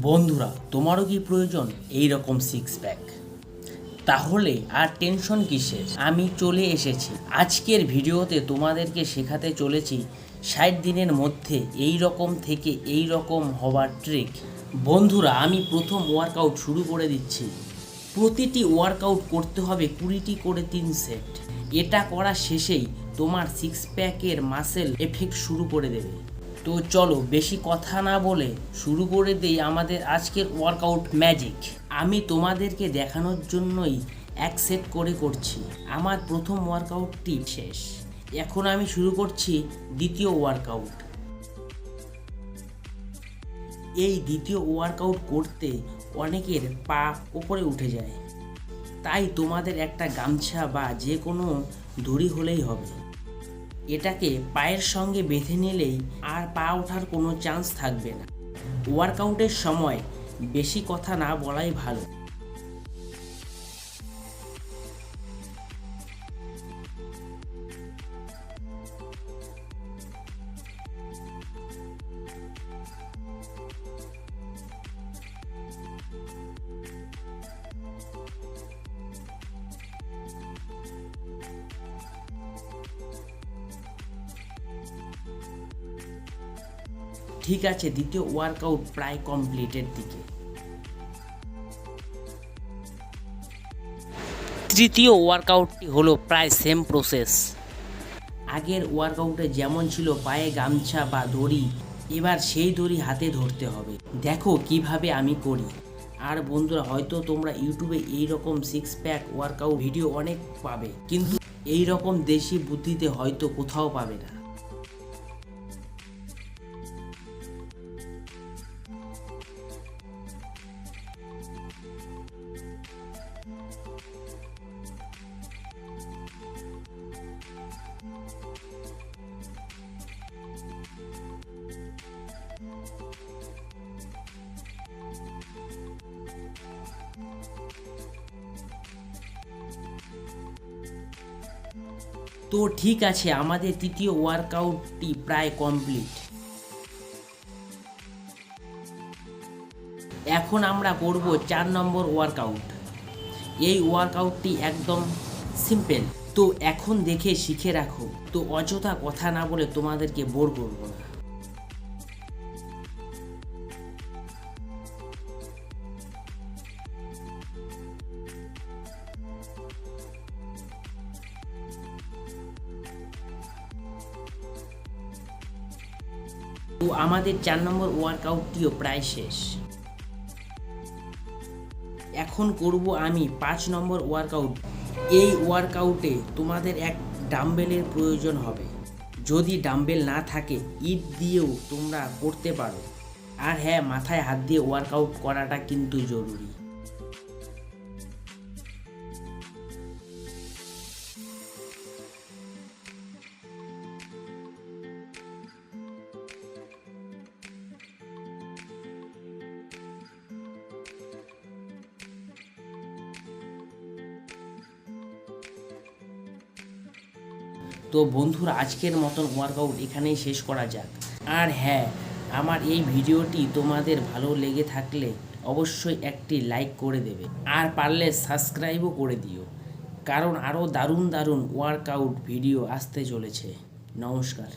বন্ধুরা, তোমারও কি প্রয়োজন এই রকম সিক্স প্যাক? তাহলে আর টেনশন কিসের, আমি চলে এসেছি। আজকের ভিডিওতে তোমাদেরকে শেখাতে চলেছি 60 দিনের মধ্যে এই রকম থেকে এই রকম হওয়ার ট্রিক। বন্ধুরা, আমি প্রথম ওয়ার্কআউট শুরু করে দিচ্ছি। প্রতিটি ওয়ার্কআউট করতে হবে 20টি করে 3 সেট। এটা করা শেষেই তোমার সিক্স প্যাকের মাসেল এফেক্ট শুরু করে দেবে। তো চলো বেশি কথা না বলে শুরু করে দেই আমাদের আজকের ওয়ার্কআউট ম্যাজিক। আমি তোমাদেরকে দেখানোর জন্যই এক সেট করে করছি। আমার প্রথম ওয়ার্কআউটটি শেষ, এখন আমি শুরু করছি দ্বিতীয় ওয়ার্কআউট। এই দ্বিতীয় ওয়ার্কআউট করতে অনেকের পা উপরে উঠে যায়, তাই তোমাদের একটা গামছা বা যে কোনো দড়ি হলেই হবে। এটাকে পায়ের সঙ্গে বেঁধে নিলেই আর পা ওঠার কোনো চান্স থাকবে না। ওয়ার্কআউটের সময় বেশি কথা না বলাই ভালো। ঠিক আছে, দ্বিতীয় ওয়ার্কআউট প্রায় কমপ্লিটের দিকে। তৃতীয় ওয়ার্কআউটটি হলো প্রায় সেম প্রসেস। আগের ওয়ার্কআউটে যেমন ছিল পায়ে গামছা বা দড়ি, এবার সেই দড়ি হাতে ধরতে হবে। দেখো কিভাবে আমি করি। আর বন্ধুরা, হয়তো তোমরা ইউটিউবে এই রকম সিক্স প্যাক ওয়ার্কআউট ভিডিও অনেক পাবে, কিন্তু এই রকম দেশি বুদ্ধিতে হয়তো কোথাও পাবে না। তো ঠিক আছে, আমাদের তৃতীয় ওয়ার্কআউটটি প্রায় কমপ্লিট। এখন আমরা করব 4 নম্বর ওয়ার্কআউট। এই ওয়ার্কআউটটি একদম সিম্পল, তো এখন দেখে শিখে রাখো। তো অযথা কথা না বলে তোমাদেরকে বোর করব না। তো আমাদের 4 নম্বর ওয়ার্কআউটটিও প্রায় শেষ। এখন করব আমি 5 নম্বর ওয়ার্কআউট। এই ওয়ার্কআউটে তোমাদের এক ডাম্বেলের প্রয়োজন হবে। যদি ডাম্বেল না থাকে, ইট দিয়েও তোমরা করতে পারো। আর হ্যাঁ, মাথায় হাত দিয়ে ওয়ার্কআউট করাটা কিন্তু জরুরি। তো বন্ধুরা, আজকের মতন ওয়ার্কআউট এখানেই শেষ করা যাক। আর হ্যাঁ, আমার এই ভিডিওটি তোমাদের ভালো লেগে থাকলে অবশ্যই একটি লাইক করে দেবে, আর পারলে সাবস্ক্রাইবও করে দিও, কারণ আরও দারুণ দারুণ ওয়ার্কআউট ভিডিও আসতে চলেছে। নমস্কার।